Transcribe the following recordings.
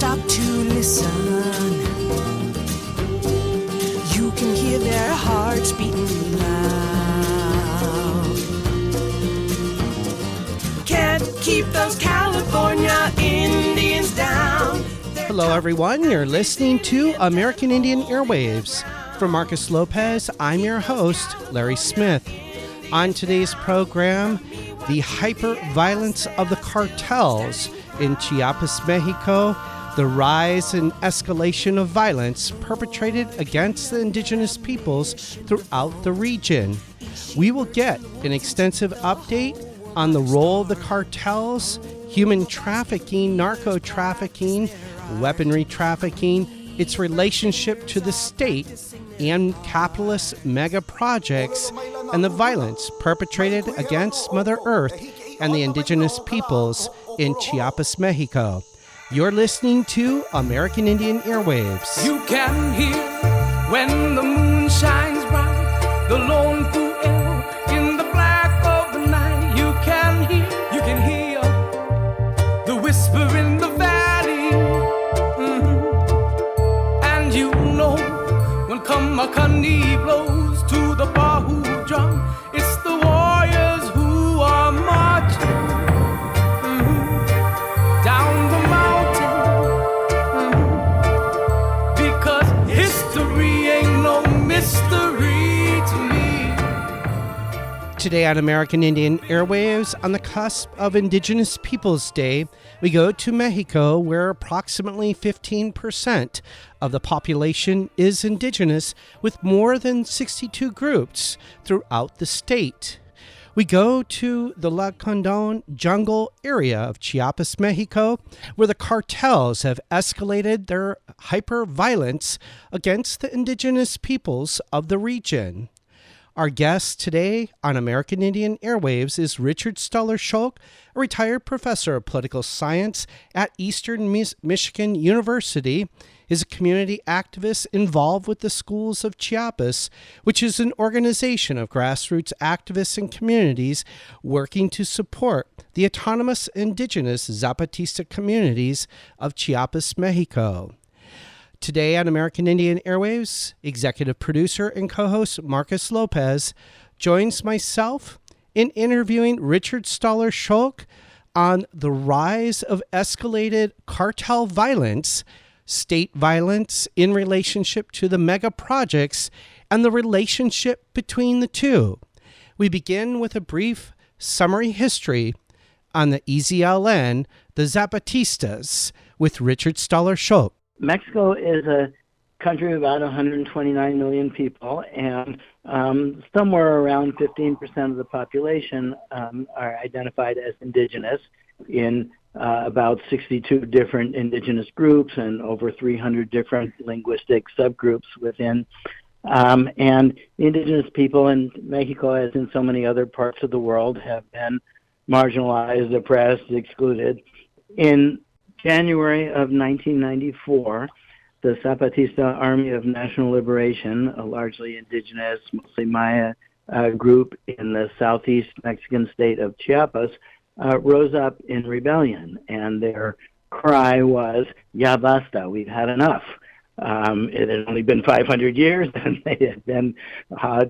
stop to listen, you can hear their hearts beating loud. Can't keep those California Indians down. Hello, everyone. You're listening to American Indian Airwaves. For Marcus Lopez, I'm your host, Larry Smith. On today's program, the hyper-violence of the cartels in Chiapas, Mexico, the rise and escalation of violence perpetrated against the indigenous peoples throughout the region. We will get an extensive update on the role of the cartels, human trafficking, narco trafficking, weaponry trafficking, its relationship to the state and capitalist megaprojects, and the violence perpetrated against Mother Earth and the indigenous peoples in Chiapas, Mexico. You're listening to American Indian Airwaves. You can hear when the moon shines bright, the lone pu'el in the black of the night. You can hear the whisper in the valley. And you know when Kamakani blows to the Bahu drum, it's the warriors who are marching down the mountain, because history ain't no mystery to me. Today on American Indian Airwaves, on the cusp of Indigenous Peoples Day, we go to Mexico, where approximately 15% of the population is indigenous, with more than 62 groups throughout the state. We go to the Lacandon jungle area of Chiapas, Mexico, where the cartels have escalated their hyper-violence against the indigenous peoples of the region. Our guest today on American Indian Airwaves is Richard Stoller-Schulk, a retired professor of political science at Eastern Michigan University. Is a community activist involved with the Schools of Chiapas, which is an organization of grassroots activists and communities working to support the autonomous indigenous Zapatista communities of Chiapas, Mexico. Today on American Indian Airwaves, executive producer and co-host Marcus Lopez joins myself in interviewing Richard Stoller-Schulk on the rise of escalated cartel violence, state violence in relationship to the mega projects, and the relationship between the two. We begin with a brief summary history on the EZLN, the Zapatistas, with Richard Stoller-Schulk. Mexico is a country of about 129 million people, and somewhere around 15% of the population are identified as indigenous in about 62 different indigenous groups and over 300 different linguistic subgroups within. And indigenous people in Mexico, as in so many other parts of the world, have been marginalized, oppressed, excluded. In January of 1994, the Zapatista Army of National Liberation, a largely indigenous, mostly Maya group in the southeast Mexican state of Chiapas, rose up in rebellion, and their cry was, "Ya basta, we've had enough." It had only been 500 years, and they had been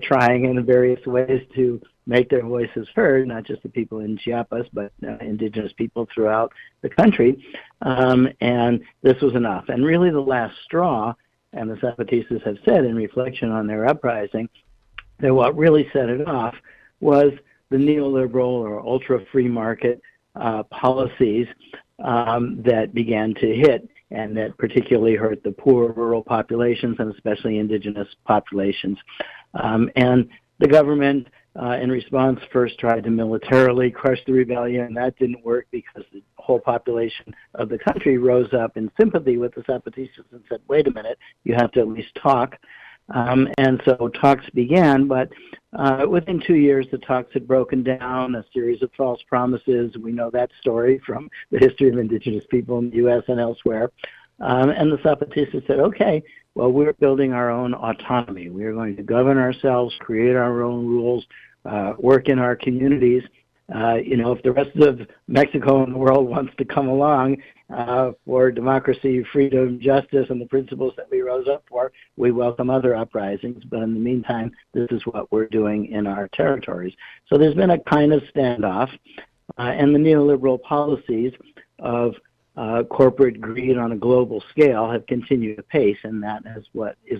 trying in various ways to make their voices heard, not just the people in Chiapas, but indigenous people throughout the country. And this was enough. And really the last straw, and the Zapatistas have said in reflection on their uprising, that what really set it off was the neoliberal or ultra-free market policies that began to hit, and that particularly hurt the poor rural populations and especially indigenous populations. And the government, in response, first tried to militarily crush the rebellion. That didn't work because the whole population of the country rose up in sympathy with the Zapatistas and said, wait a minute, you have to at least talk. And so talks began, but within 2 years, the talks had broken down, a series of false promises. We know that story from the history of indigenous people in the U.S. and elsewhere. And the Zapatistas said, okay, well, we're building our own autonomy. We are going to govern ourselves, create our own rules, work in our communities. if the rest of Mexico and the world wants to come along for democracy, freedom, justice, and the principles that we rose up for, we welcome other uprisings. But in the meantime, this is what we're doing in our territories. So there's been a kind of standoff, and the neoliberal policies of corporate greed on a global scale have continued apace, and that is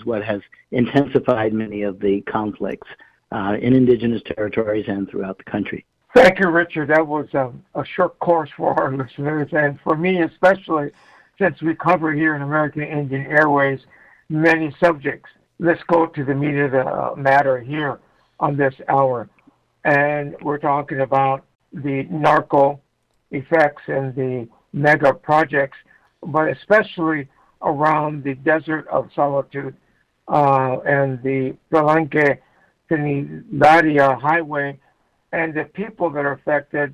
what has intensified many of the conflicts in indigenous territories and throughout the country. Thank you, Richard. That was a short course for our listeners, and for me especially, since we cover here in American Indian Airwaves many subjects. Let's go to the meat of the matter here on this hour. And we're talking about the narco effects and the mega projects, but especially around the Desert of Solitude and the Palenque Trinidad Highway, and the people that are affected,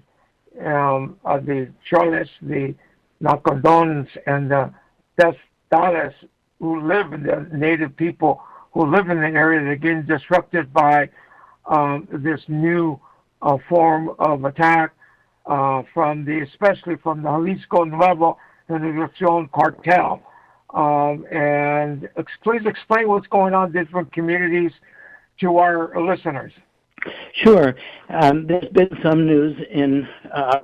the Choles, the Lacandons, and the Testales, who live in the native people who live in the area that are getting disrupted by this new form of attack especially from the Jalisco Nuevo Generación cartel. And please explain what's going on in different communities to our listeners. Sure. There's been some news in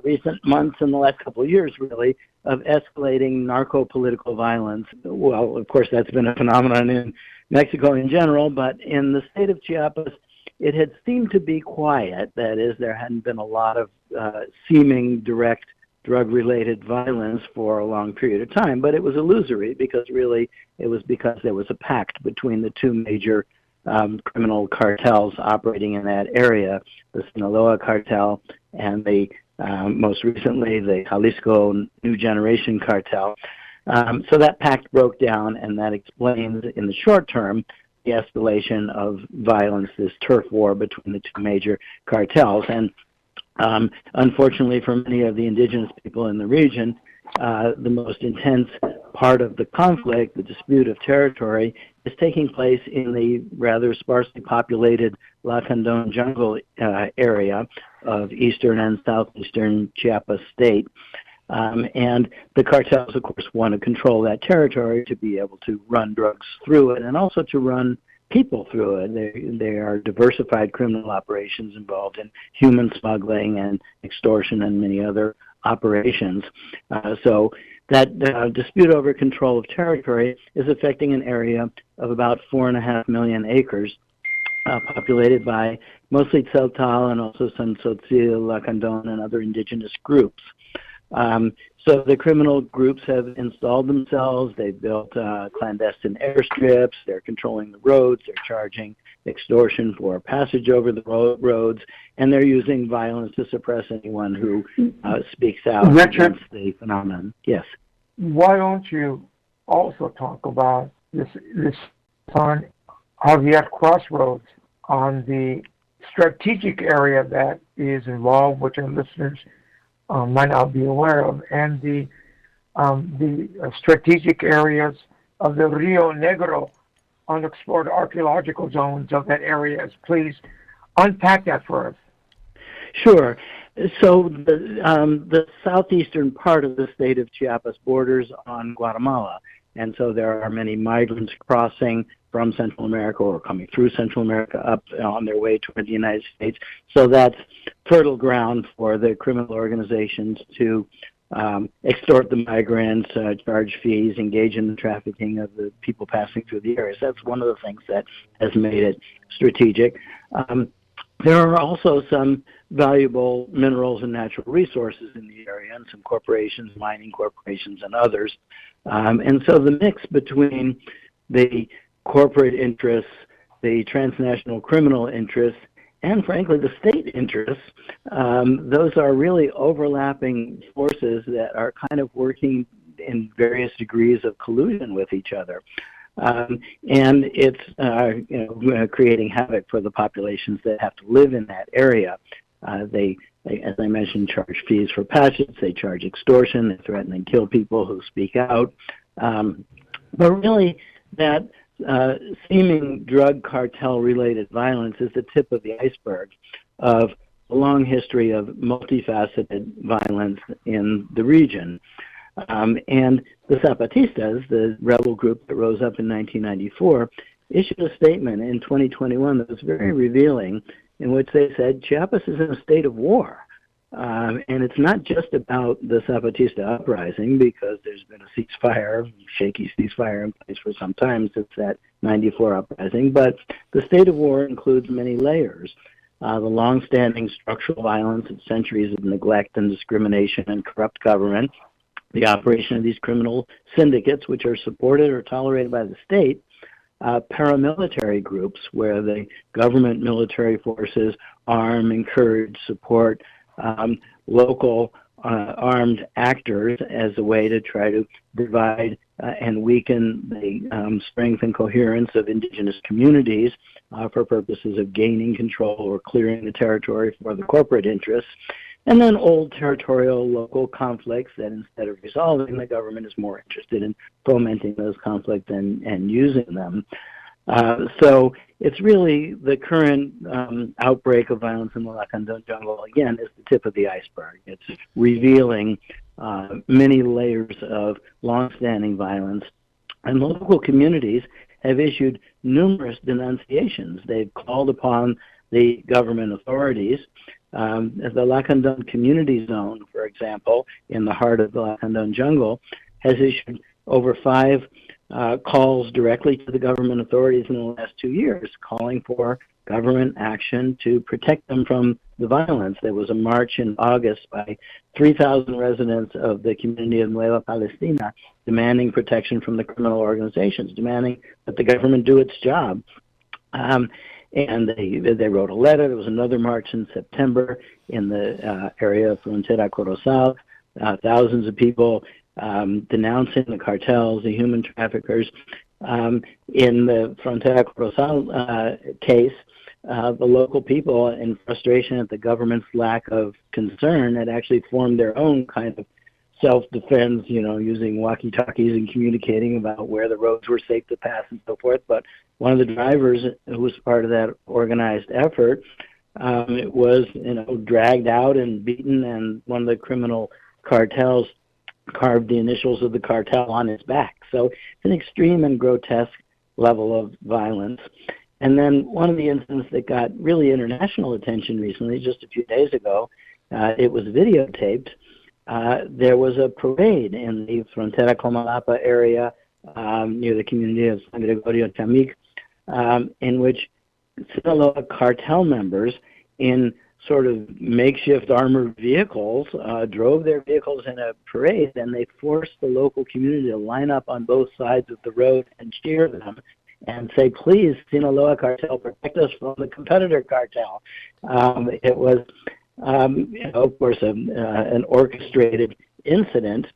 recent months, in the last couple of years, really, of escalating narco-political violence. Well, of course, that's been a phenomenon in Mexico in general, but in the state of Chiapas, it had seemed to be quiet. That is, there hadn't been a lot of seeming direct drug-related violence for a long period of time, but it was illusory because really it was because there was a pact between the two major criminal cartels operating in that area, the Sinaloa cartel and the most recently the Jalisco New Generation cartel. So that pact broke down, and that explains in the short term the escalation of violence, this turf war between the two major cartels. And unfortunately for many of the indigenous people in the region, the most intense part of the conflict, the dispute of territory, is taking place in the rather sparsely populated Lacandon jungle area of eastern and southeastern Chiapas state. And the cartels, of course, want to control that territory to be able to run drugs through it and also to run people through it. They are diversified criminal operations involved in human smuggling and extortion and many other operations. So that dispute over control of territory is affecting an area of about 4.5 million acres, populated by mostly Tzeltal and also some Tzotzil, Lacandon, and other indigenous groups. So the criminal groups have installed themselves. They've built clandestine airstrips. They're controlling the roads. They're charging extortion for passage over the roads, and they're using violence to suppress anyone who speaks out against the phenomenon. Yes. Why don't you also talk about this on Javier Crossroads, on the strategic area that is involved, which our listeners might not be aware of, and the strategic areas of the Rio Negro unexplored archaeological zones of that area. Please unpack that for us. Sure. So the southeastern part of the state of Chiapas borders on Guatemala, and so there are many migrants crossing from Central America or coming through Central America up on their way toward the United States. So that's fertile ground for the criminal organizations to extort the migrants, charge fees, engage in the trafficking of the people passing through the areas. That's one of the things that has made it strategic. There are also some valuable minerals and natural resources in the area, and some corporations, mining corporations and others. And so the mix between the corporate interests, the transnational criminal interests, and frankly the state interests, those are really overlapping forces that are kind of working in various degrees of collusion with each other. And it's creating havoc for the populations that have to live in that area. They, as I mentioned, charge fees for passage. They charge extortion. They threaten and kill people who speak out. But really, that seeming drug cartel-related violence is the tip of the iceberg of a long history of multifaceted violence in the region. And the Zapatistas, the rebel group that rose up in 1994, issued a statement in 2021 that was very revealing, in which they said Chiapas is in a state of war. And it's not just about the Zapatista uprising, because there's been a ceasefire, shaky ceasefire in place for some time since that 94 uprising, but the state of war includes many layers. The long-standing structural violence of centuries of neglect and discrimination and corrupt government, the operation of these criminal syndicates, which are supported or tolerated by the state, paramilitary groups where the government military forces arm, encourage, support local armed actors as a way to try to divide and weaken the strength and coherence of indigenous communities for purposes of gaining control or clearing the territory for the corporate interests. And then old territorial local conflicts that instead of resolving, the government is more interested in fomenting those conflicts and using them. So it's really the current outbreak of violence in the Lacandon jungle, again, is the tip of the iceberg. It's revealing many layers of longstanding violence. And the local communities have issued numerous denunciations. They've called upon the government authorities. The Lacandon Community Zone, for example, in the heart of the Lacandon jungle, has issued over 5 calls directly to the government authorities in the last 2 years, calling for government action to protect them from the violence. There was a march in August by 3,000 residents of the community of Nueva Palestina demanding protection from the criminal organizations, demanding that the government do its job. And they wrote a letter. There was another march in September in the area of Frontera Corozal. Thousands of people denouncing the cartels, the human traffickers. In the Frontera Corozal case, the local people, in frustration at the government's lack of concern, had actually formed their own kind of self-defense, using walkie-talkies and communicating about where the roads were safe to pass and so forth. But one of the drivers who was part of that organized effort was, dragged out and beaten, and one of the criminal cartels carved the initials of the cartel on his back. So it's an extreme and grotesque level of violence. And then one of the incidents that got really international attention recently, just a few days ago, it was videotaped. There was a parade in the Frontera Comalapa area near the community of San Gregorio Chamic, in which Sinaloa cartel members in sort of makeshift armored vehicles drove their vehicles in a parade, and they forced the local community to line up on both sides of the road and cheer them and say, please, Sinaloa cartel, protect us from the competitor cartel. It was, of course, an orchestrated incident,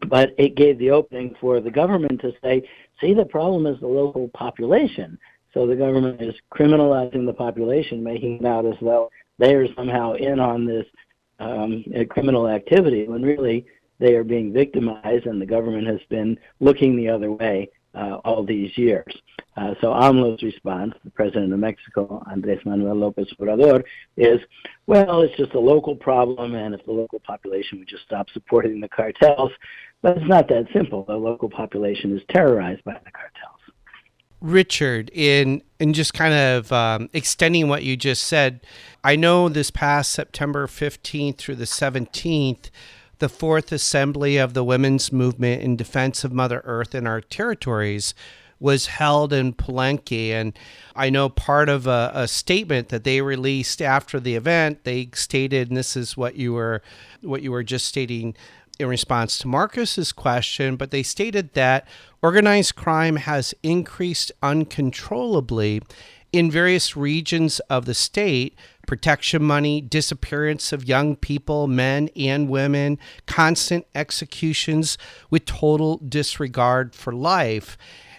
but it gave the opening for the government to say, see, the problem is the local population. So the government is criminalizing the population, making it out as though they are somehow in on this criminal activity, when really they are being victimized, and the government has been looking the other way all these years. So AMLO's response, the president of Mexico, Andrés Manuel López Obrador, is, well, it's just a local problem, and if the local population would just stop supporting the cartels. But it's not that simple. The local population is terrorized by the cartels. Richard, in just kind of extending what you just said, I know this past September 15th through the 17th, the Fourth Assembly of the Women's Movement in Defense of Mother Earth and Our Territories was held in Palenque. And I know part of a statement that they released after the event, they stated, and this is what you were just stating in response to Marcus's question, but they stated that organized crime has increased uncontrollably in various regions of the state. Protection money, disappearance of young people, men and women, constant executions with total disregard for life.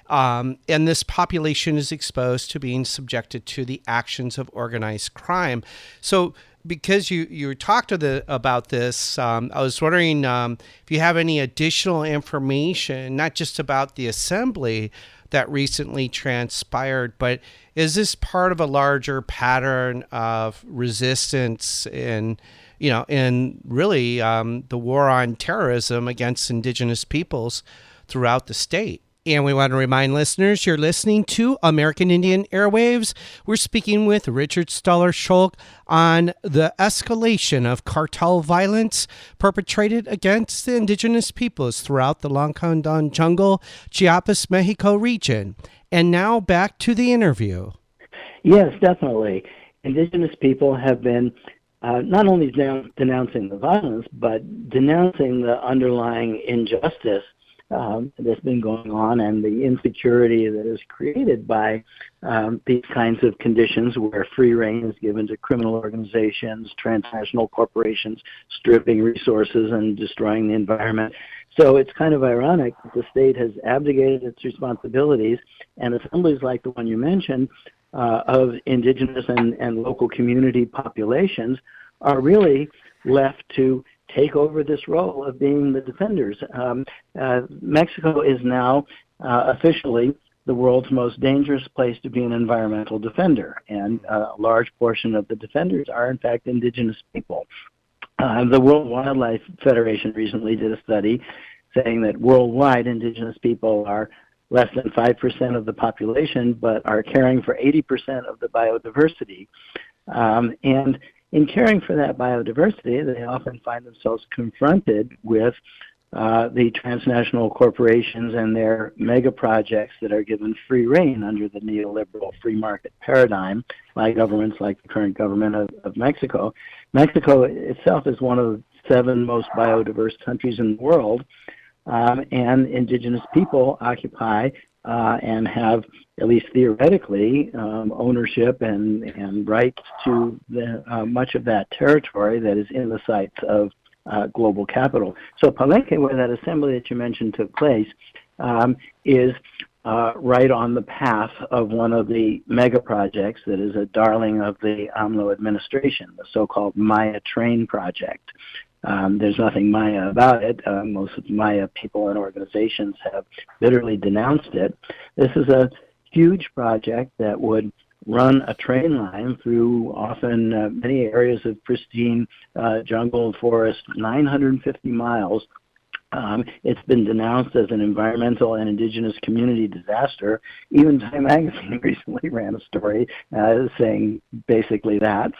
And this population is exposed to being subjected to the actions of organized crime. So because you talked about this, I was wondering if you have any additional information, not just about the assembly, that recently transpired. But is this part of a larger pattern of resistance in really the war on terrorism against Indigenous peoples throughout the state? And we want to remind listeners, you're listening to American Indian Airwaves. We're speaking with Richard Stoller-Schulk on the escalation of cartel violence perpetrated against the Indigenous peoples throughout the Lacandon jungle, Chiapas, Mexico region. And now back to the interview. Yes, definitely. Indigenous people have been not only denouncing the violence, but denouncing the underlying injustice that's been going on and the insecurity that is created by these kinds of conditions where free rein is given to criminal organizations, transnational corporations, stripping resources and destroying the environment. So it's kind of ironic that the state has abdicated its responsibilities, and assemblies like the one you mentioned of indigenous and local community populations are really left to take over this role of being the defenders. Mexico is now officially the world's most dangerous place to be an environmental defender, and a large portion of the defenders are, in fact, indigenous people. The World Wildlife Federation recently did a study saying that worldwide indigenous people are less than 5% of the population, but are caring for 80% of the biodiversity. And in caring for that biodiversity, they often find themselves confronted with the transnational corporations and their mega projects that are given free rein under the neoliberal free market paradigm by governments like the current government of Mexico. Mexico itself is one of the 7 most biodiverse countries in the world, and indigenous people occupy and have, at least theoretically, ownership and rights to much of that territory that is in the sights of global capital. So Palenque, where that assembly that you mentioned took place, is right on the path of one of the mega projects that is a darling of the AMLO administration, the so-called Maya train project. There's nothing Maya about it. Most of the Maya people and organizations have bitterly denounced it. This is a huge project that would run a train line through often many areas of pristine jungle and forest, 950 miles. It's been denounced as an environmental and indigenous community disaster. Even Time Magazine recently ran a story saying basically that.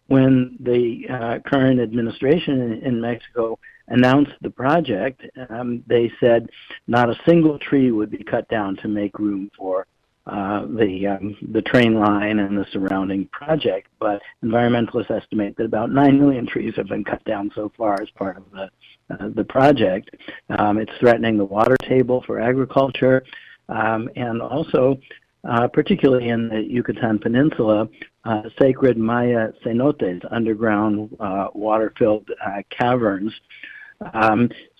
When the current administration in Mexico announced the project, they said not a single tree would be cut down to make room for the train line and the surrounding project. But environmentalists estimate that about 9 million trees have been cut down so far as part of the project. It's threatening the water table for agriculture, and also particularly in the Yucatan Peninsula, sacred Maya cenotes, underground water-filled caverns.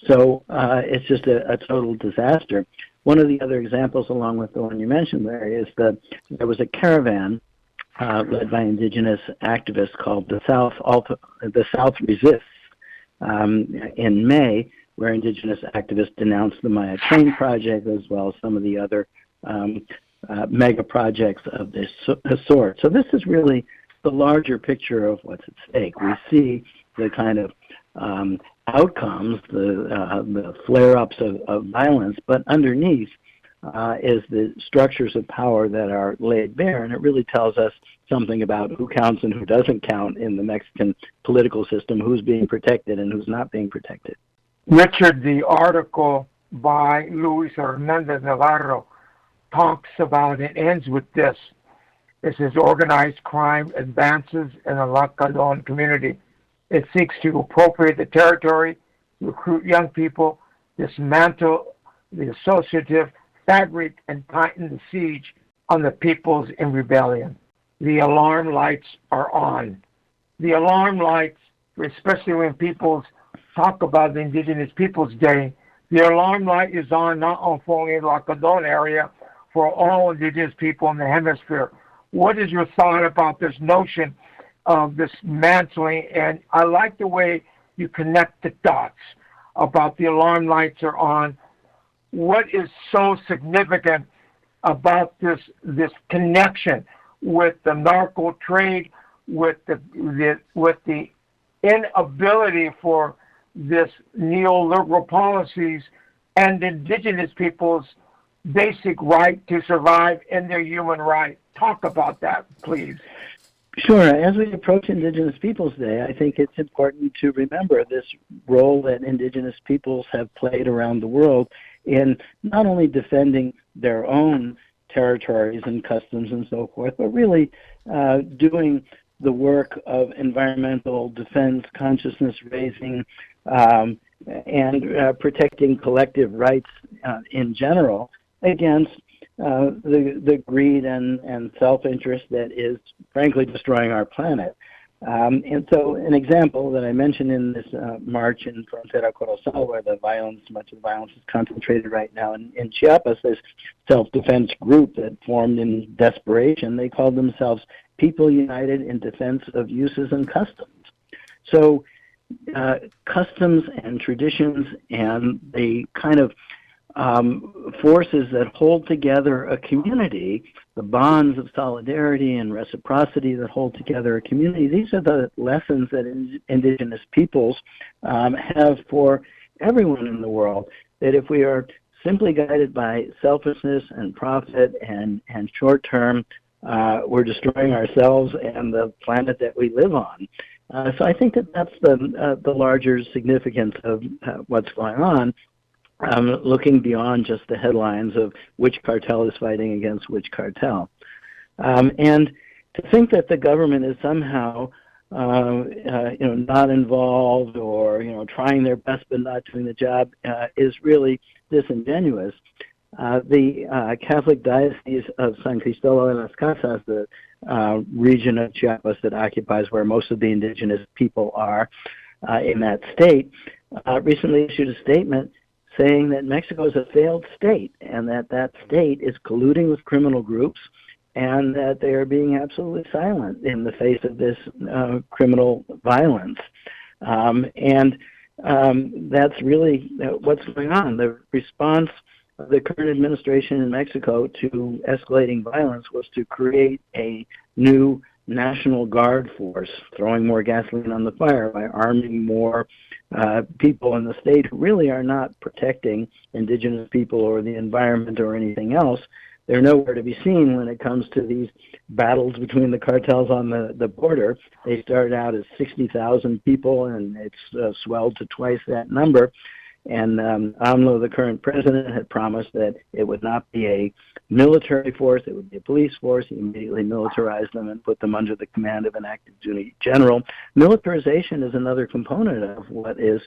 So it's just a total disaster. One of the other examples, along with the one you mentioned, Larry, is that there was a caravan led by indigenous activists called the South Resists in May, where indigenous activists denounced the Maya train project as well as some of the other mega projects of this sort. So this is really the larger picture of what's at stake. We see the kind of outcomes, the flare-ups of violence, but underneath is the structures of power that are laid bare, and it really tells us something about who counts and who doesn't count in the Mexican political system, who's being protected and who's not being protected. Richard, the article by Luis Hernandez Navarro talks about and ends with this. It says organized crime advances in the Lacandon community. It seeks to appropriate the territory, recruit young people, dismantle the associative fabric, and tighten the siege on the peoples in rebellion. The alarm lights are on. The alarm lights, especially when people talk about the Indigenous Peoples Day, the alarm light is on not only in the Lacandon area, for all indigenous people in the hemisphere. What is your thought about this notion of this mantling? And I like the way you connect the dots about the alarm lights are on what is so significant about this connection with the narco trade, with the inability for this neoliberal policies and indigenous people's basic right to survive and their human right? Talk about that, please. Sure. As we approach Indigenous Peoples Day, I think it's important to remember this role that Indigenous peoples have played around the world in not only defending their own territories and customs and so forth, but really doing the work of environmental defense, consciousness raising, and protecting collective rights in general against the greed and self-interest that is frankly destroying our planet. And so an example that I mentioned in this march in Frontera Corozal, where much of the violence is concentrated right now in Chiapas, this self-defense group that formed in desperation. They called themselves People United in Defense of Uses and Customs. So customs and traditions and the kind of forces that hold together a community, the bonds of solidarity and reciprocity that hold together a community, these are the lessons that Indigenous peoples have for everyone in the world, that if we are simply guided by selfishness and profit and short-term, we're destroying ourselves and the planet that we live on. So I think that that's the larger significance of what's going on. Looking beyond just the headlines of which cartel is fighting against which cartel. And to think that the government is somehow, not involved or, trying their best but not doing the job is really disingenuous. The Catholic Diocese of San Cristobal de las Casas, the region of Chiapas that occupies where most of the indigenous people are in that state, recently issued a statement saying that Mexico is a failed state and that state is colluding with criminal groups and that they are being absolutely silent in the face of this criminal violence. And that's really what's going on. The response of the current administration in Mexico to escalating violence was to create a new National Guard force, throwing more gasoline on the fire by arming more people in the state who really are not protecting indigenous people or the environment or anything else. They're nowhere to be seen when it comes to these battles between the cartels on the border. They started out as 60,000 people, and it's swelled to twice that number. And AMLO, the current president, had promised that it would not be a military force, it would be a police force. He immediately militarized them and put them under the command of an active duty general. Militarization is another component of what is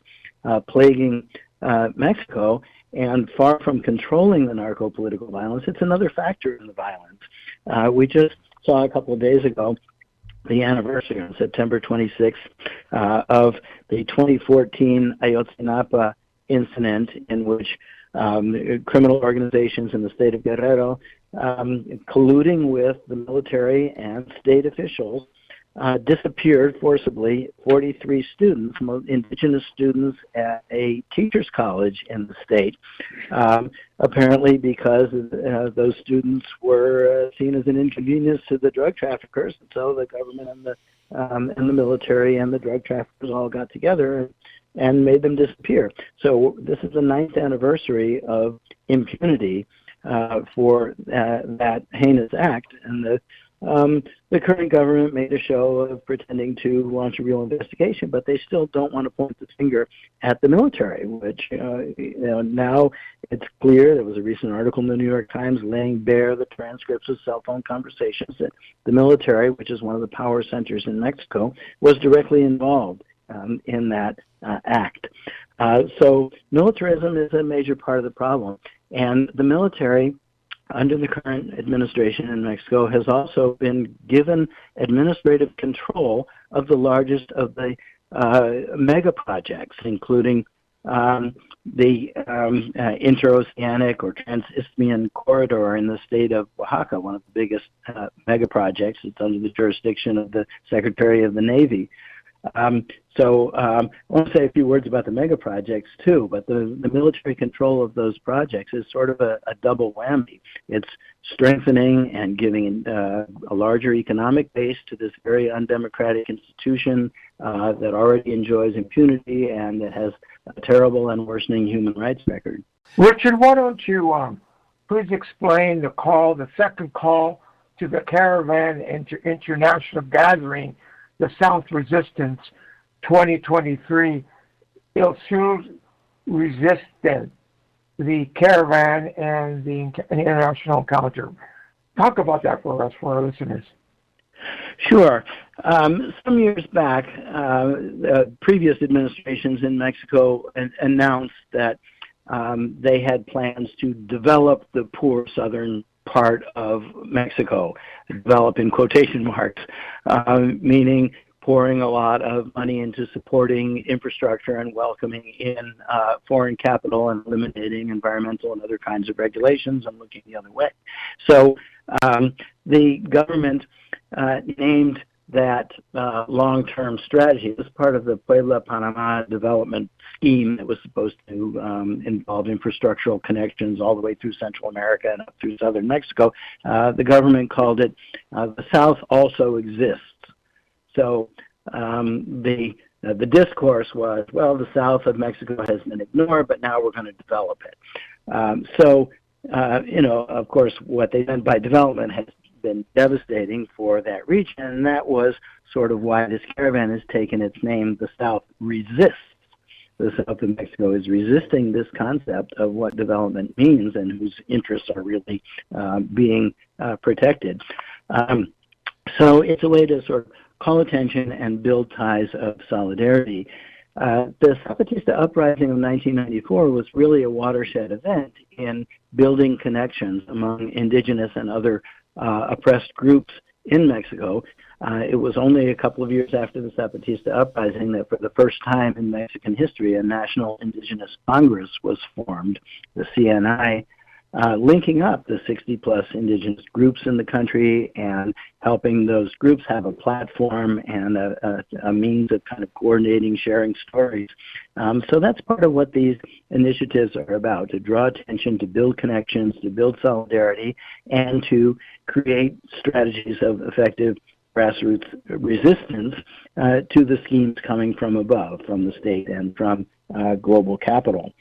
plaguing Mexico, and far from controlling the narco-political violence, it's another factor in the violence. We just saw a couple of days ago the anniversary on September 26th of the 2014 Ayotzinapa incident in which criminal organizations in the state of Guerrero, colluding with the military and state officials, disappeared forcibly 43 students, indigenous students at a teacher's college in the state, apparently because those students were seen as an inconvenience to the drug traffickers, and so the government and the military and the drug traffickers all got together and made them disappear. So this is the 9th anniversary of impunity for that heinous act, and the current government made a show of pretending to launch a real investigation, but they still don't want to point the finger at the military, which now it's clear. There was a recent article in the New York Times laying bare the transcripts of cell phone conversations that the military, which is one of the power centers in Mexico, was directly involved in that act. So militarism is a major part of the problem. And the military, under the current administration in Mexico, has also been given administrative control of the largest of the megaprojects, including the interoceanic or transisthmian corridor in the state of Oaxaca, one of the biggest megaprojects. It's under the jurisdiction of the Secretary of the Navy. I want to say a few words about the megaprojects too, but the military control of those projects is sort of a double whammy. It's strengthening and giving a larger economic base to this very undemocratic institution that already enjoys impunity and that has a terrible and worsening human rights record. Richard, why don't you please explain the second call to the Caravan International Gathering, the South Resistance 2023, Il Sur Resistance, the Caravan and the International Encounter. Talk about that for us, for our listeners. Sure. Some years back, previous administrations in Mexico announced that they had plans to develop the poor southern part of Mexico, develop in quotation marks, meaning pouring a lot of money into supporting infrastructure and welcoming in foreign capital and eliminating environmental and other kinds of regulations and looking the other way. So the government named that long-term strategy as part of the Puebla-Panama development scheme that was supposed to involve infrastructural connections all the way through Central America and up through southern Mexico. The government called it The South Also Exists. So the discourse was, well, the south of Mexico has been ignored, but now we're going to develop it. Of course, what they meant by development has been devastating for that region, and that was sort of why this caravan has taken its name. The South resists. The South of Mexico is resisting this concept of what development means and whose interests are really being protected. So it's a way to sort of call attention and build ties of solidarity. The Zapatista uprising of 1994 was really a watershed event in building connections among indigenous and other oppressed groups in Mexico. It was only a couple of years after the Zapatista uprising that for the first time in Mexican history, a National Indigenous Congress was formed, the CNI, linking up the 60-plus indigenous groups in the country and helping those groups have a platform and a means of kind of coordinating, sharing stories. So that's part of what these initiatives are about, to draw attention, to build connections, to build solidarity, and to create strategies of effective grassroots resistance to the schemes coming from above, from the state and from global capital.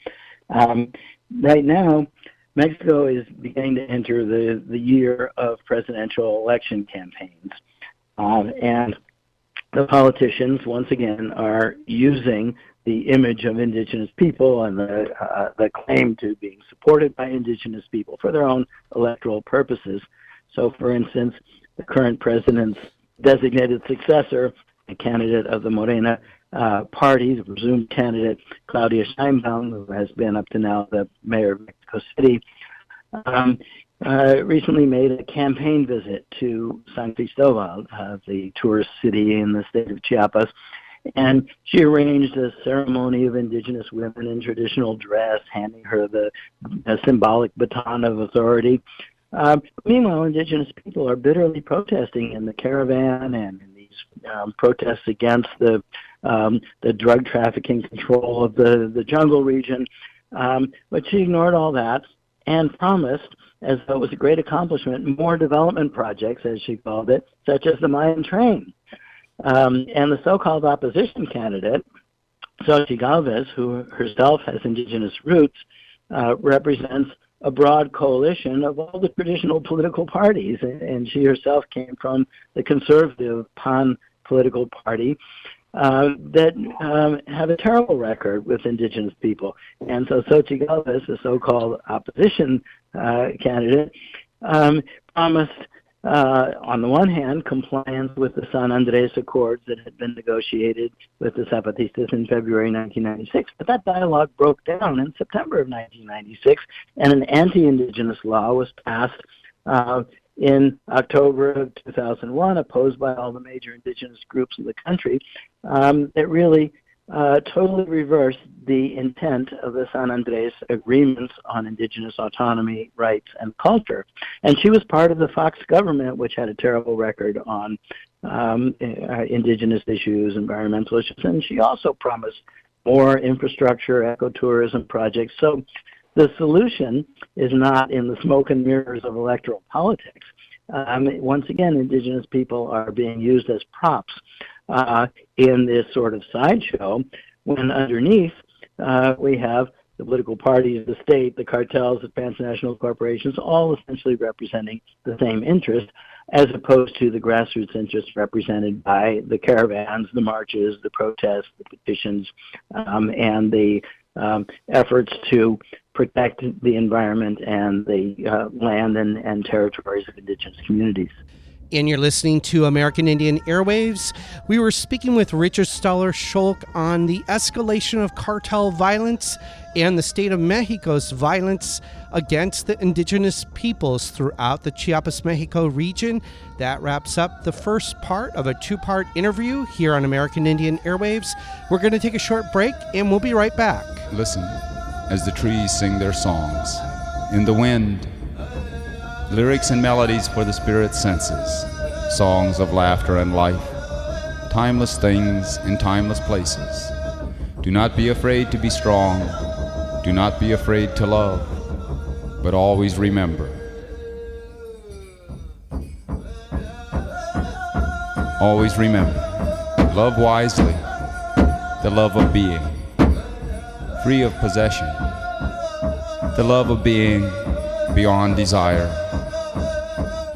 Right now, Mexico is beginning to enter the year of presidential election campaigns. And the politicians, once again, are using the image of indigenous people and the claim to being supported by indigenous people for their own electoral purposes. So, for instance, the current president's designated successor, a candidate of the Morena party, the presumed candidate, Claudia Sheinbaum, who has been up to now the mayor of Mexico City, recently made a campaign visit to San Cristobal, the tourist city in the state of Chiapas, and she arranged a ceremony of indigenous women in traditional dress, handing her the symbolic baton of authority. Meanwhile, indigenous people are bitterly protesting in the caravan and in these protests against the drug trafficking control of the jungle region. But she ignored all that and promised, as though it was a great accomplishment, more development projects, as she called it, such as the Mayan train. And the so-called opposition candidate, Xochitl Galvez, who herself has indigenous roots, represents a broad coalition of all the traditional political parties, and she herself came from the conservative PAN political party that have a terrible record with indigenous people. And so Xochitl Galvez, the so-called opposition candidate, promised, on the one hand, compliance with the San Andrés Accords that had been negotiated with the Zapatistas in February 1996. But that dialogue broke down in September of 1996, and an anti-indigenous law was passed in October of 2001, opposed by all the major indigenous groups in the country, that really totally reversed the intent of the San Andrés agreements on indigenous autonomy, rights, and culture. And she was part of the Fox government, which had a terrible record on indigenous issues, environmental issues, and she also promised more infrastructure, ecotourism projects. So the solution is not in the smoke and mirrors of electoral politics. Once again, indigenous people are being used as props in this sort of sideshow, when underneath we have the political parties, the state, the cartels, the transnational corporations, all essentially representing the same interest, as opposed to the grassroots interests represented by the caravans, the marches, the protests, the petitions, and the efforts to protect the environment and the land and territories of indigenous communities. And you're listening to American Indian Airwaves. We were speaking with Richard Stoller-Scholk on the escalation of cartel violence and the state of Mexico's violence against the indigenous peoples throughout the Chiapas, Mexico region. That wraps up the first part of a two-part interview here on American Indian Airwaves. We're going to take a short break, and we'll be right back. Listen as the trees sing their songs. In the wind, lyrics and melodies for the spirit's senses, songs of laughter and life, timeless things in timeless places. Do not be afraid to be strong, do not be afraid to love, but always remember. Always remember, love wisely, the love of being, free of possession, the love of being beyond desire,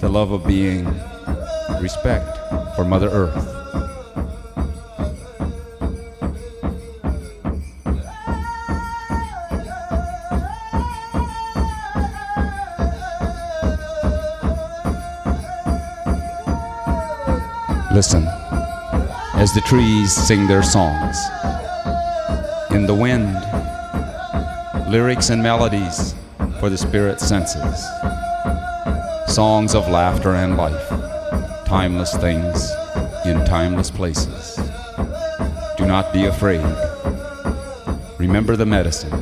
the love of being respect for Mother Earth. Listen as the trees sing their songs. In the wind, lyrics and melodies for the spirit's senses, songs of laughter and life, timeless things in timeless places. Do not be afraid. Remember, the medicine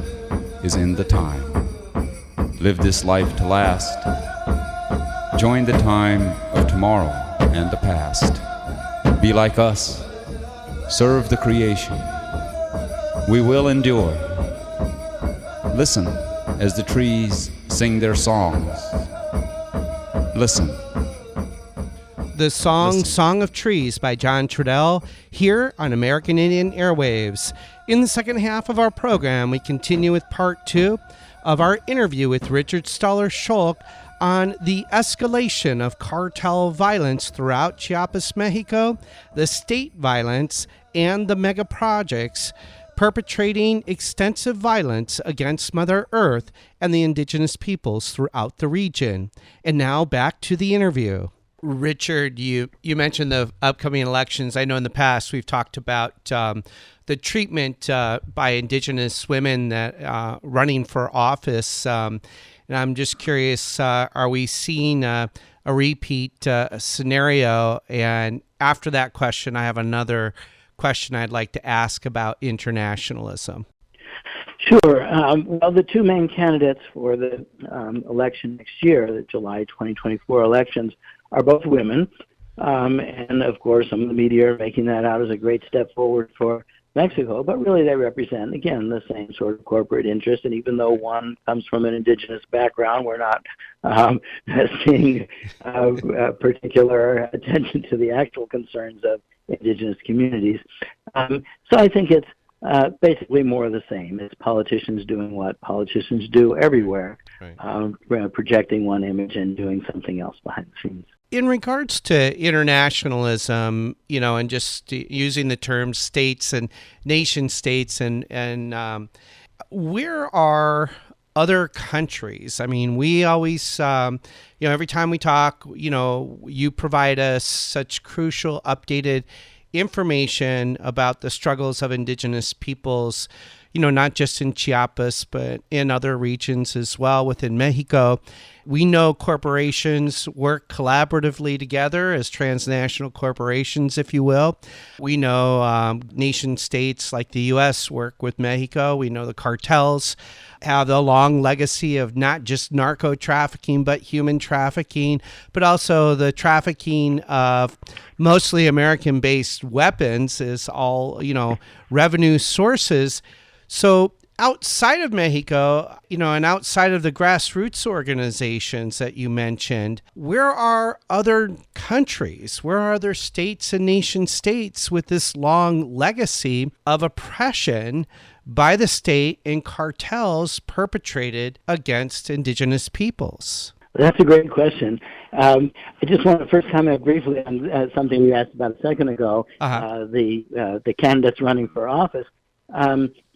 is in the time. Live this life to last. Join the time of tomorrow and the past. Be like us. Serve the creation. We will endure. Listen as the trees sing their songs. Listen. The Song of Trees by John Trudell here on American Indian Airwaves. In the second half of our program, we continue with part 2 of our interview with Richard Stoller-Scholk on the escalation of cartel violence throughout Chiapas, Mexico, the state violence, and the megaprojects perpetrating extensive violence against Mother Earth and the indigenous peoples throughout the region. And now back to the interview. Richard, you mentioned the upcoming elections. I know in the past we've talked about the treatment by indigenous women that running for office. And I'm just curious, are we seeing a repeat scenario? And after that question, I have another question I'd like to ask about internationalism. Sure. Well, the two main candidates for the election next year, the July 2024 elections, are both women. And, of course, some of the media are making that out as a great step forward for Mexico, but really they represent, again, the same sort of corporate interest. And even though one comes from an indigenous background, we're not seeing particular attention to the actual concerns of indigenous communities. So I think it's basically more of the same. It's politicians doing what politicians do everywhere, right. Projecting one image and doing something else behind the scenes. In regards to internationalism, and just using the terms states and nation states and where are other countries? I mean, we always, every time we talk, you provide us such crucial updated information about the struggles of indigenous peoples, not just in Chiapas, but in other regions as well within Mexico. We know corporations work collaboratively together as transnational corporations, if you will. We know nation states like the U.S. work with Mexico. We know the cartels have a long legacy of not just narco trafficking, but human trafficking, but also the trafficking of mostly American-based weapons is all, revenue sources. So outside of Mexico, and outside of the grassroots organizations that you mentioned, where are other countries? Where are other states and nation states with this long legacy of oppression by the state and cartels perpetrated against indigenous peoples? That's a great question. I just want to first comment briefly on something you asked about a second ago, the candidates running for office.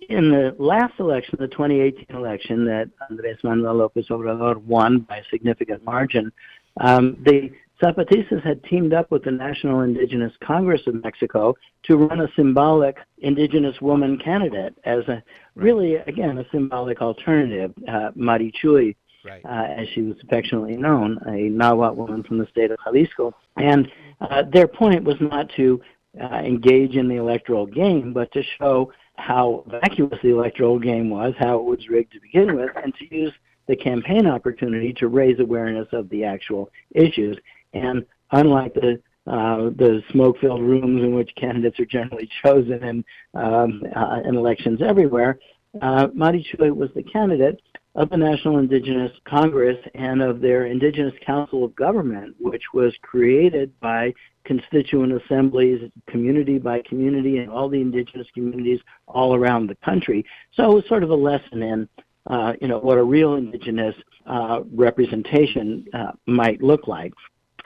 In the last election, the 2018 election that Andrés Manuel López Obrador won by a significant margin, the Zapatistas had teamed up with the National Indigenous Congress of Mexico to run a symbolic indigenous woman candidate as really, again, a symbolic alternative, Marichuy, as she was affectionately known, a Nahuatl woman from the state of Jalisco. And their point was not to engage in the electoral game, but to show how vacuous the electoral game was, how it was rigged to begin with, and to use the campaign opportunity to raise awareness of the actual issues. And unlike the smoke-filled rooms in which candidates are generally chosen in elections everywhere, Marichuy was the candidate of the National Indigenous Congress and of their Indigenous Council of Government, which was created by constituent assemblies, community by community, and all the indigenous communities all around the country. So it was sort of a lesson in, what a real indigenous representation might look like.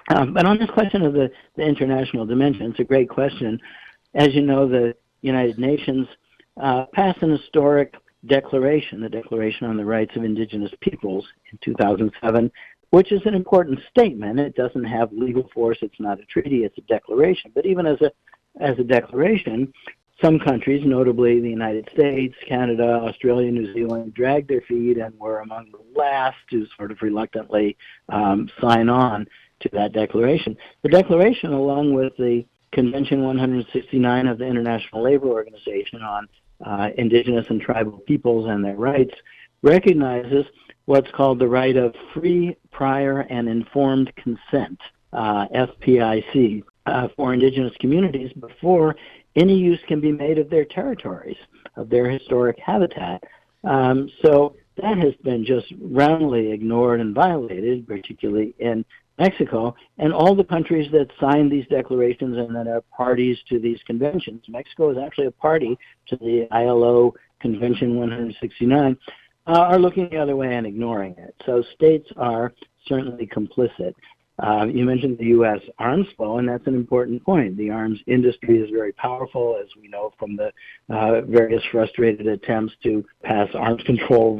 But on this question of the international dimension, it's a great question. As you know, the United Nations passed an historic declaration, the Declaration on the Rights of Indigenous Peoples in 2007, which is an important statement. It doesn't have legal force. It's not a treaty. It's a declaration. But even as a declaration, some countries, notably the United States, Canada, Australia, New Zealand, dragged their feet and were among the last to sort of reluctantly sign on to that declaration. The declaration, along with the Convention 169 of the International Labor Organization on indigenous and tribal peoples and their rights, recognizes what's called the right of free, prior, and informed consent, FPIC, for indigenous communities before any use can be made of their territories, of their historic habitat. So that has been just roundly ignored and violated, particularly in Mexico, and all the countries that signed these declarations and that are parties to these conventions. Mexico is actually a party to the ILO Convention 169, are looking the other way and ignoring it. So states are certainly complicit. You mentioned the U.S. arms flow, and that's an important point. The arms industry is very powerful, as we know from the various frustrated attempts to pass arms control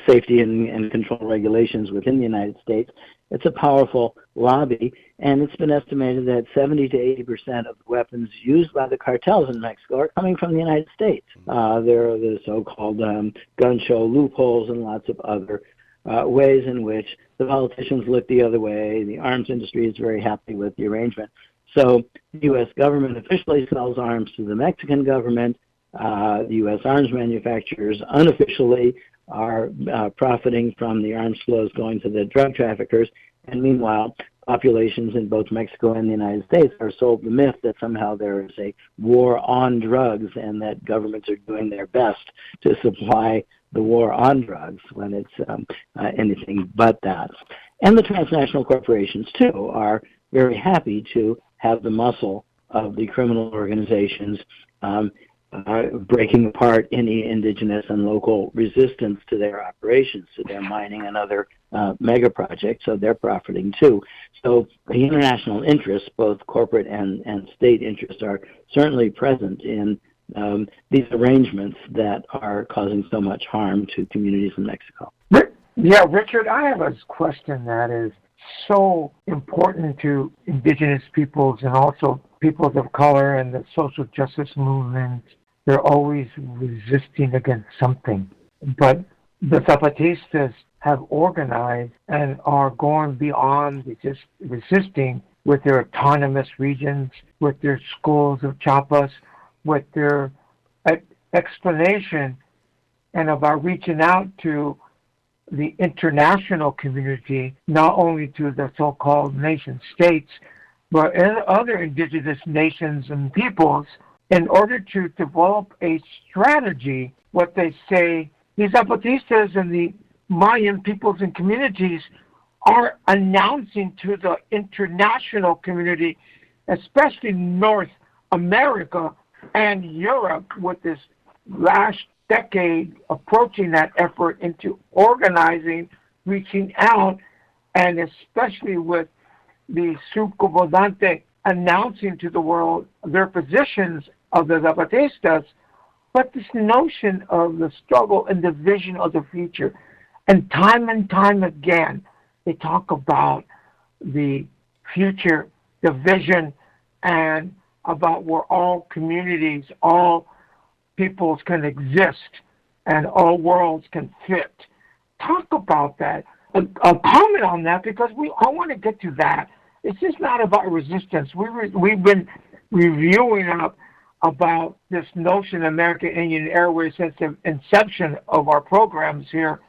safety and control regulations within the United States. It's a powerful lobby, and it's been estimated that 70 to 80% of the weapons used by the cartels in Mexico are coming from the United States. There are the so-called gun show loopholes and lots of other ways in which the politicians look the other way. The arms industry is very happy with the arrangement. So the U.S. government officially sells arms to the Mexican government. The U.S. arms manufacturers unofficially are profiting from the arms flows going to the drug traffickers. And meanwhile, populations in both Mexico and the United States are sold the myth that somehow there is a war on drugs and that governments are doing their best to supply the war on drugs when it's anything but that. And the transnational corporations, too, are very happy to have the muscle of the criminal organizations breaking apart any indigenous and local resistance to their operations, to their mining and other mega projects, so they're profiting too. So the international interests, both corporate and state interests, are certainly present in these arrangements that are causing so much harm to communities in Mexico. Yeah, Richard, I have a question that is so important to indigenous peoples and also peoples of color and the social justice movement They're always resisting against something. But the Zapatistas have organized and are going beyond just resisting with their autonomous regions, with their schools of Chiapas, with their explanation and about reaching out to the international community, not only to the so-called nation states, but other indigenous nations and peoples, in order to develop a strategy. What they say, the Zapatistas and the Mayan peoples and communities are announcing to the international community, especially North America and Europe, with this last decade approaching that effort into organizing, reaching out, and especially with the Subcomandante announcing to the world their positions of the Zapatistas, but this notion of the struggle and the vision of the future. And time again, they talk about the future, the vision, and about where all communities, all peoples can exist and all worlds can fit. Talk about that. A comment on that, because I want to get to that. It's just not about resistance. We've been reviewing about this notion of American Indian Airwaves since the inception of our programs here,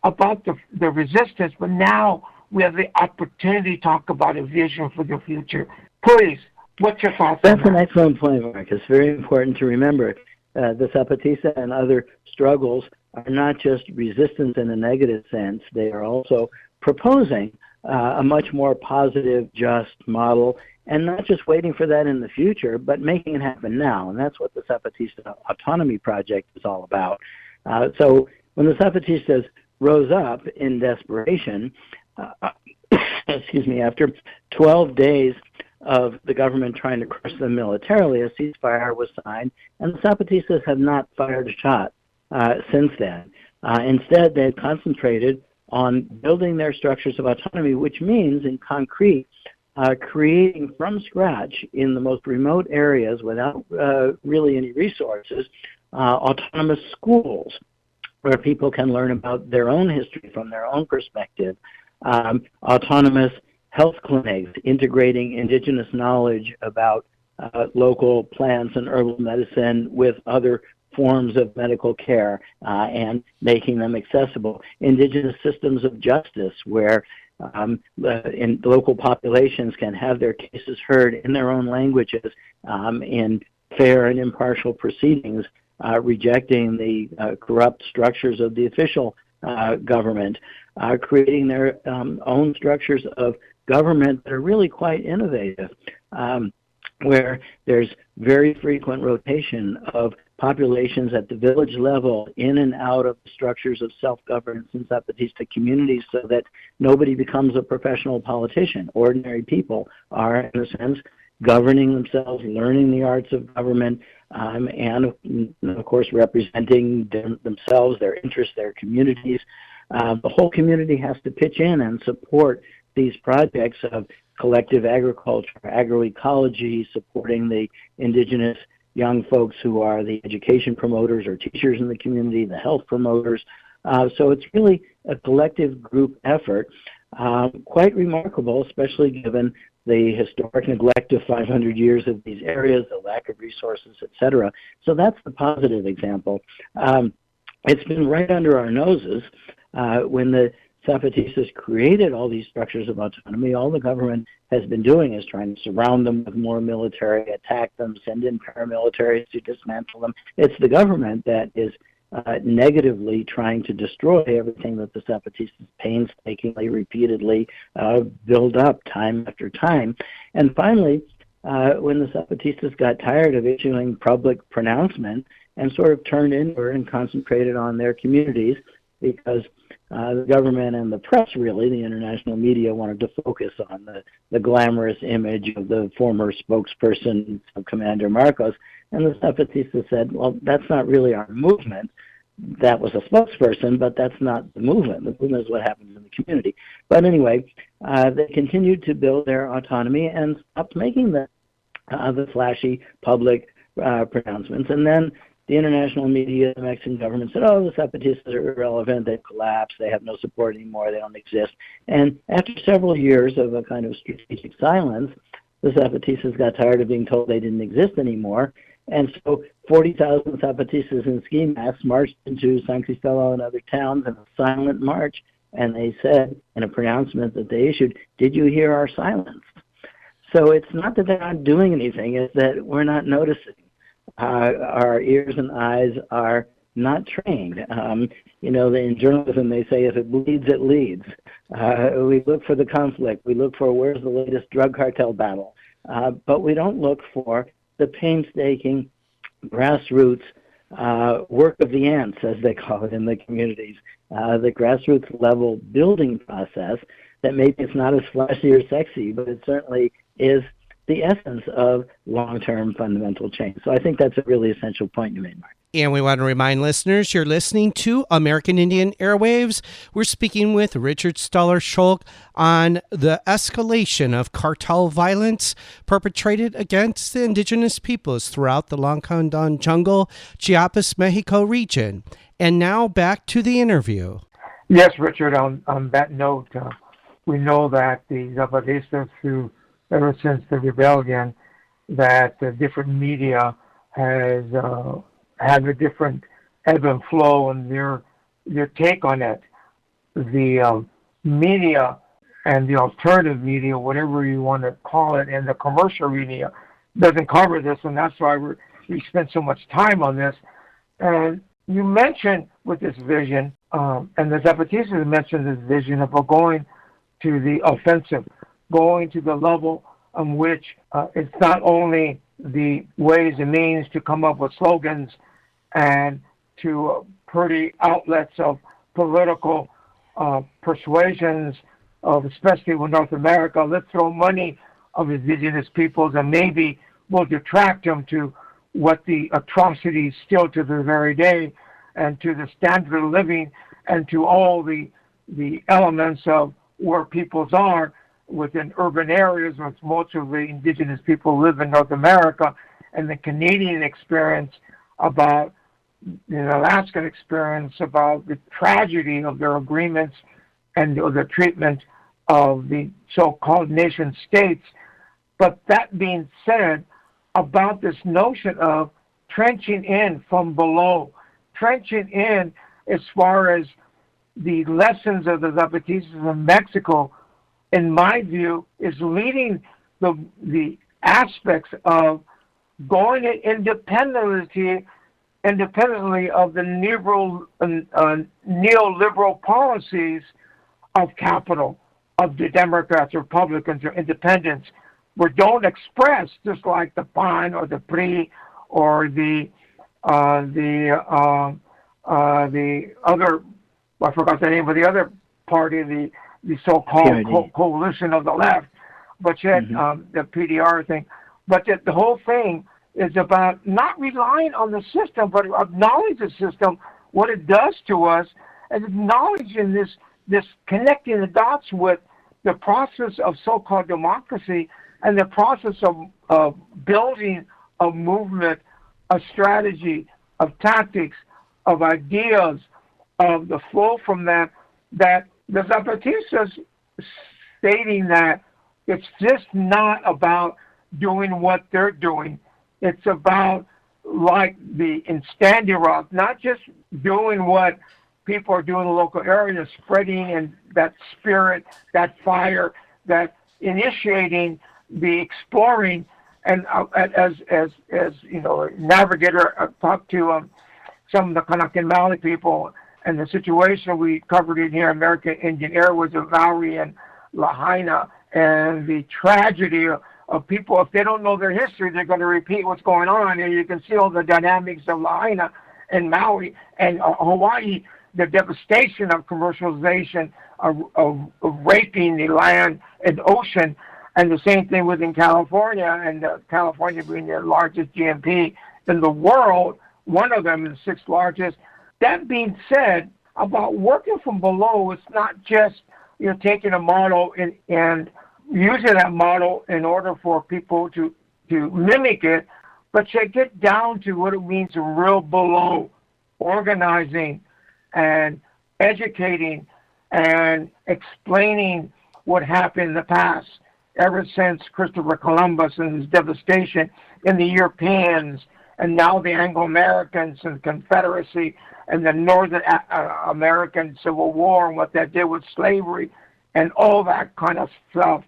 about the resistance, but now we have the opportunity to talk about a vision for the future. Please, what's your thoughts on that? That's an excellent point, Mark. It's very important to remember the Zapatista and other struggles are not just resistance in a negative sense. They are also proposing a much more positive, just model, and not just waiting for that in the future, but making it happen now. And that's what the Zapatista Autonomy Project is all about. So when the Zapatistas rose up in desperation, after 12 days of the government trying to crush them militarily, a ceasefire was signed, and the Zapatistas have not fired a shot since then. Instead, they've concentrated on building their structures of autonomy, which means, in concrete, creating from scratch in the most remote areas without really any resources, autonomous schools where people can learn about their own history from their own perspective, autonomous health clinics integrating indigenous knowledge about local plants and herbal medicine with other forms of medical care and making them accessible, indigenous systems of justice where in local populations can have their cases heard in their own languages in fair and impartial proceedings, rejecting the corrupt structures of the official government, creating their own structures of government that are really quite innovative, where there's very frequent rotation of populations at the village level in and out of the structures of self-governance in Zapatista communities so that nobody becomes a professional politician. Ordinary people are, in a sense, governing themselves, learning the arts of government, and, of course, representing themselves, their interests, their communities. The whole community has to pitch in and support these projects of collective agriculture, agroecology, supporting the indigenous young folks who are the education promoters or teachers in the community, the health promoters. So it's really a collective group effort, quite remarkable, especially given the historic neglect of 500 years of these areas, the lack of resources, etc. So that's the positive example. It's been right under our noses when the Zapatistas created all these structures of autonomy. All the government has been doing is trying to surround them with more military, attack them, send in paramilitaries to dismantle them. It's the government that is negatively trying to destroy everything that the Zapatistas painstakingly, repeatedly build up time after time. And finally, when the Zapatistas got tired of issuing public pronouncement and sort of turned inward and concentrated on their communities, because the government and the press, really, the international media, wanted to focus on the glamorous image of the former spokesperson of Commander Marcos. And the Zapatistas said, well, that's not really our movement. That was a spokesperson, but that's not the movement. The movement is what happens in the community. But anyway, they continued to build their autonomy and stopped making the flashy public pronouncements. And then the international media, the Mexican government said, oh, the Zapatistas are irrelevant, they've collapsed, they have no support anymore, they don't exist. And after several years of a kind of strategic silence, the Zapatistas got tired of being told they didn't exist anymore. And so 40,000 Zapatistas in ski masks marched into San Cristobal and other towns in a silent march. And they said in a pronouncement that they issued, did you hear our silence? So it's not that they're not doing anything, it's that we're not noticing. Our ears and eyes are not trained. In journalism they say if it bleeds, it leads. We look for the conflict. We look for where's the latest drug cartel battle. But we don't look for the painstaking grassroots work of the ants, as they call it in the communities, the grassroots level building process that maybe it's not as flashy or sexy, but it certainly is the essence of long-term fundamental change. So I think that's a really essential point you made, Mark. And we want to remind listeners you're listening to American Indian Airwaves. We're speaking with Richard Stoller-Schulk on the escalation of cartel violence perpetrated against the indigenous peoples throughout the Lacandon jungle, Chiapas, Mexico region. And now back to the interview. Yes, Richard, on that note, we know that the Zapatistas, ever since the rebellion, that the different media has had a different ebb and flow and their take on it. The media and the alternative media, whatever you want to call it, and the commercial media doesn't cover this, and that's why we spend so much time on this. And you mentioned with this vision, and the Zapatistas mentioned this vision about going to the offensive, going to the level on which it's not only the ways and means to come up with slogans and to pretty outlets of political persuasions, especially with North America, let's throw money of indigenous peoples and maybe we'll detract them to what the atrocities still to this very day and to the standard of living and to all the elements of where peoples are within urban areas, which most of the indigenous people live in North America, and the Canadian experience about the Alaskan experience about the tragedy of their agreements and the treatment of the so-called nation states. But that being said, about this notion of trenching in from below, trenching in as far as the lessons of the Zapatistas in Mexico, in my view, is leading the aspects of going independently of the neoliberal policies of capital, of the Democrats, Republicans, or independents, where don't express, just like the PAN or the PRI or the other, I forgot the name of the other party, the so-called coalition of the left, but yet the PDR thing. But the whole thing is about not relying on the system, but acknowledge the system, what it does to us, and acknowledging this connecting the dots with the process of so-called democracy and the process of building a movement, a strategy, of tactics, of ideas, of the flow from that the Zapatistas stating that it's just not about doing what they're doing. It's about, like in Standing Rock, not just doing what people are doing in the local area, spreading and that spirit, that fire, that initiating the exploring. And as you know, navigator, I talked to some of the Kanakin Valley people, and the situation we covered in here, American Indian Airwaves of Maui and Lahaina, and the tragedy of people, if they don't know their history, they're going to repeat what's going on. And you can see all the dynamics of Lahaina and Maui and Hawaii, the devastation of commercialization, of raping the land and ocean. And the same thing within California, and California being the largest GNP in the world, one of them is the sixth largest. That being said, about working from below, it's not just taking a model and using that model in order for people to mimic it, but you get down to what it means real below, organizing and educating and explaining what happened in the past, ever since Christopher Columbus and his devastation in the Europeans, and now the Anglo-Americans and the Confederacy and the Northern American Civil War and what that did with slavery and all that kind of stuff.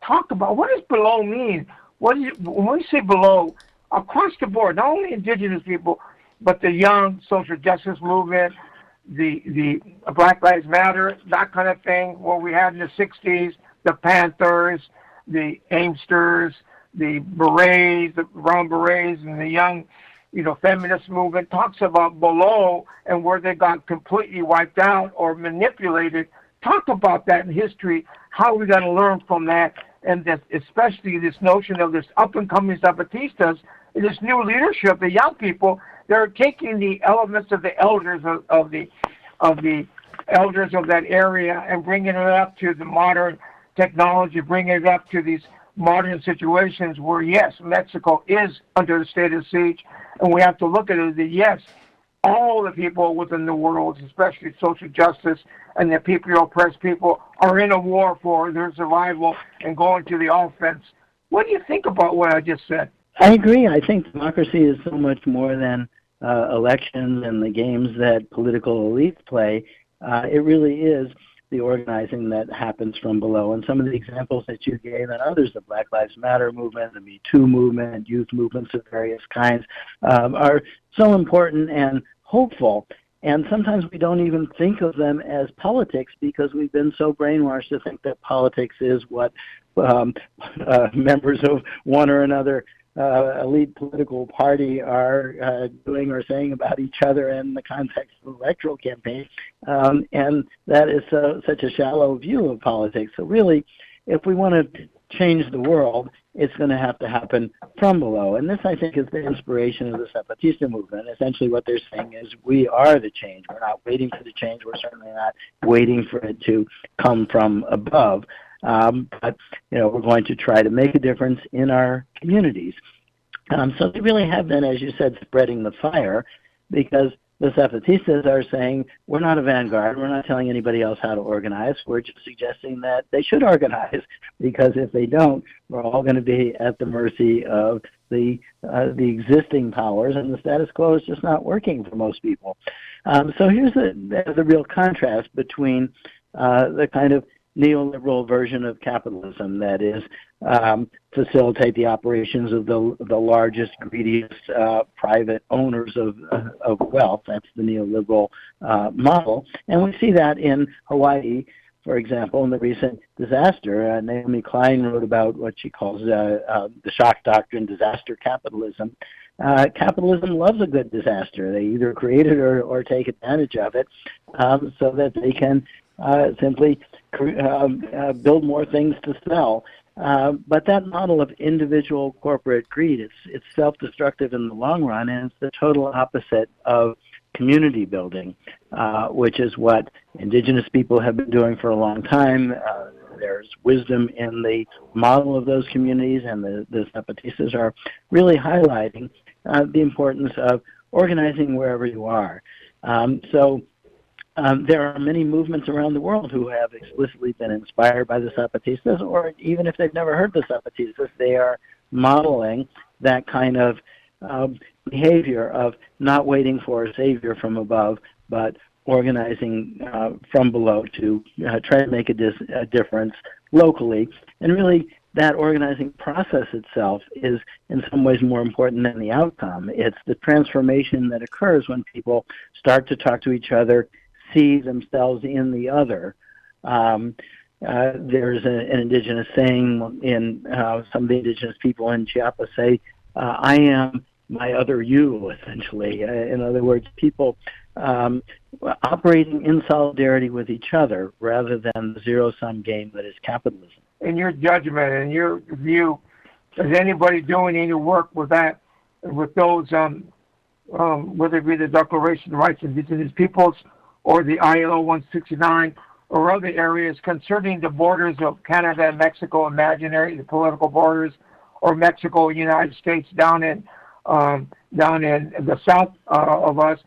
Talk about what does below mean? When we say below, across the board, not only indigenous people, but the young social justice movement, the Black Lives Matter, that kind of thing, what we had in the 60s, the Panthers, the Aimsters, the Berets, the Brown Berets, and the young, feminist movement talks about below and where they got completely wiped out or manipulated. Talk about that in history, how we got to learn from that, and this, especially this notion of this up-and-coming Zapatistas, this new leadership, the young people, they're taking the elements of the elders of the elders of that area and bringing it up to the modern technology, bringing it up to these modern situations where, yes, Mexico is under the state of siege, and we have to look at it that, yes, all the people within the world, especially social justice and the people who oppress people, are in a war for their survival and going to the offense. What do you think about what I just said? I agree. I think democracy is so much more than elections and the games that political elites play. It really is the organizing that happens from below. And some of the examples that you gave and others, the Black Lives Matter movement, the Me Too movement, youth movements of various kinds, are so important and hopeful. And sometimes we don't even think of them as politics because we've been so brainwashed to think that politics is what members of one or another elite political party are doing or saying about each other in the context of electoral campaign. And that is such a shallow view of politics. So really, if we want to change the world, it's going to have to happen from below. And this, I think, is the inspiration of the Zapatista movement. Essentially what they're saying is we are the change. We're not waiting for the change. We're certainly not waiting for it to come from above. But we're going to try to make a difference in our communities. So they really have been, as you said, spreading the fire, because the Zapatistas are saying we're not a vanguard. We're not telling anybody else how to organize. We're just suggesting that they should organize, because if they don't, we're all going to be at the mercy of the existing powers, and the status quo is just not working for most people. So here's the real contrast between the kind of neoliberal version of capitalism that is facilitate the operations of the largest, greediest private owners of wealth. That's the neoliberal model. And we see that in Hawaii, for example, in the recent disaster. Naomi Klein wrote about what she calls the shock doctrine, disaster capitalism. Capitalism loves a good disaster. They either create it or take advantage of it so that they can simply build more things to sell. But that model of individual corporate greed, it's self-destructive in the long run, and it's the total opposite of community building, which is what indigenous people have been doing for a long time. There's wisdom in the model of those communities, and the Zapatistas are really highlighting the importance of organizing wherever you are. There are many movements around the world who have explicitly been inspired by the Zapatistas, or even if they've never heard the Zapatistas, they are modeling that kind of behavior of not waiting for a savior from above, but organizing from below to try to make a difference locally. And really, that organizing process itself is in some ways more important than the outcome. It's the transformation that occurs when people start to talk to each other, see themselves in the other. There's an indigenous saying in some of the indigenous people in Chiapas say, I am my other you, essentially. In other words, people operating in solidarity with each other rather than the zero-sum game that is capitalism. In your judgment, in your view, is anybody doing any work with that, with those, whether it be the Declaration of Rights of Indigenous Peoples or the ILO 169 or other areas concerning the borders of Canada and Mexico, imaginary, the political borders, or Mexico and United States down in down in the south of us.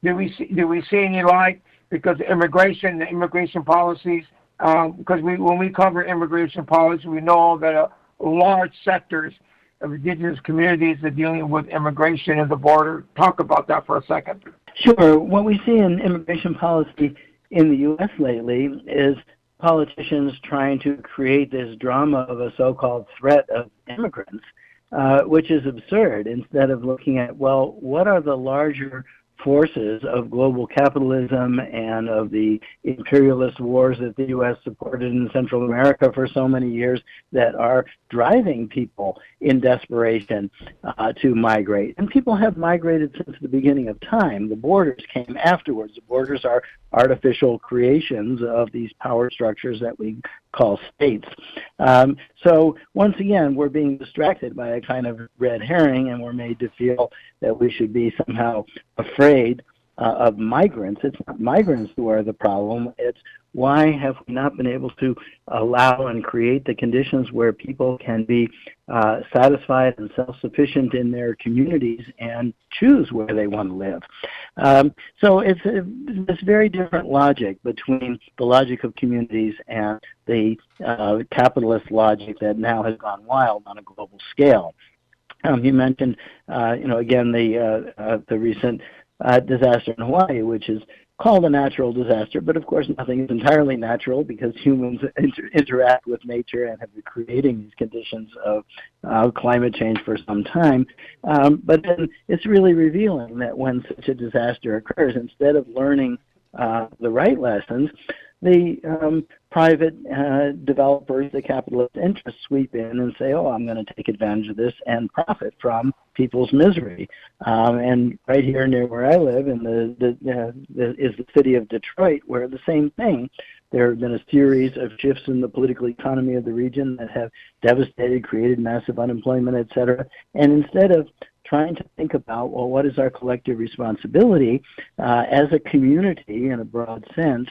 Do we see any light? Because the immigration policies, because when we cover immigration policy, we know that large sectors of indigenous communities are dealing with immigration at the border. Talk about that for a second. Sure. What we see in immigration policy in the U.S. lately is politicians trying to create this drama of a so-called threat of immigrants, which is absurd, instead of looking at, well, what are the larger forces of global capitalism and of the imperialist wars that the U.S. supported in Central America for so many years that are driving people in desperation to migrate. And people have migrated since the beginning of time. The borders came afterwards. The borders are artificial creations of these power structures that we call states. So once again, we're being distracted by a kind of red herring, and we're made to feel that we should be somehow afraid of migrants. It's not migrants who are the problem. It's why have we not been able to allow and create the conditions where people can be satisfied and self-sufficient in their communities and choose where they want to live. So it's this very different logic between the logic of communities and the capitalist logic that now has gone wild on a global scale. You mentioned, again, the recent disaster in Hawaii, which is called a natural disaster, but of course nothing is entirely natural because humans interact with nature and have been creating these conditions of climate change for some time. But then it's really revealing that when such a disaster occurs, instead of learning the right lessons, the private developers, the capitalist interests sweep in and say, oh, I'm going to take advantage of this and profit from people's misery. And right here near where I live is the city of Detroit, where the same thing. There have been a series of shifts in the political economy of the region that have devastated, created massive unemployment, et cetera. And instead of trying to think about, well, what is our collective responsibility as a community in a broad sense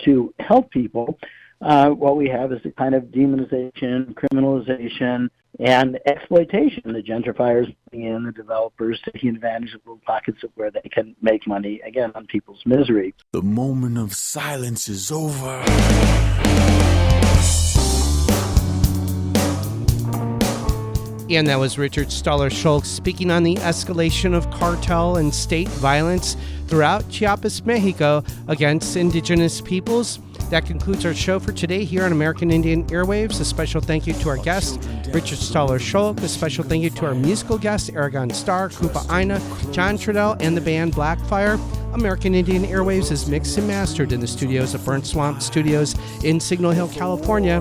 to help people, what we have is a kind of demonization, criminalization, and exploitation. The gentrifiers bring in, the developers taking advantage of little pockets of where they can make money, again, on people's misery. The moment of silence is over. And that was Richard Stoller-Schultz speaking on the escalation of cartel and state violence throughout Chiapas, Mexico against indigenous peoples. That concludes our show for today here on American Indian Airwaves. A special thank you to our guest, Richard Stoller-Schultz. A special thank you to our musical guests, Aragon Starr, Koopa Aina, John Trudell, and the band Blackfire. American Indian Airwaves is mixed and mastered in the studios of Burnt Swamp Studios in Signal Hill, California.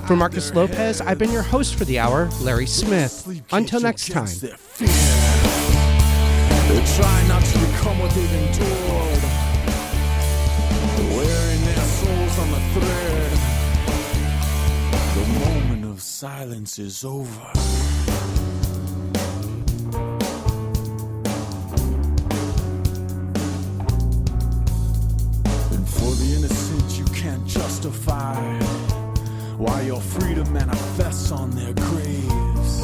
For Marcus Lopez, I've been your host for the hour, Larry Smith. Until next time. They try not to become what they've endured, wearing their souls on the thread. The moment of silence is over. And for the innocent you can't justify why your freedom manifests on their graves.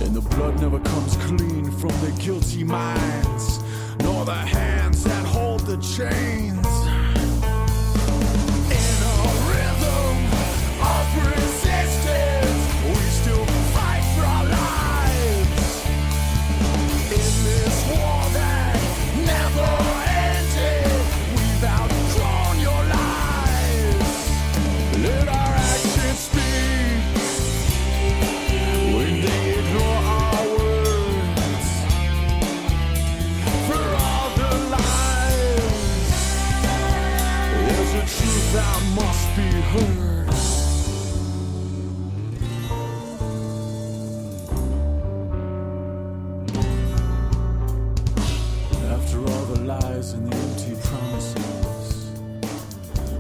And the blood never comes clean from the guilty minds, nor the hands that hold the chains. In a rhythm of resistance, we still fight for our lives. In this war that never ended, we've outgrown your lives. Let our actions speak when they ignore our words. For all the lives, there's a truth that must be heard. After all the lies and the empty promises,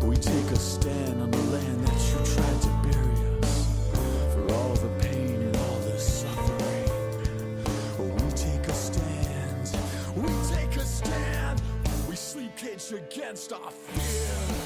we take a stand on the land that you tried to bury us. For all the pain and all the suffering, we take a stand. We take a stand. We sleep caged against our fear.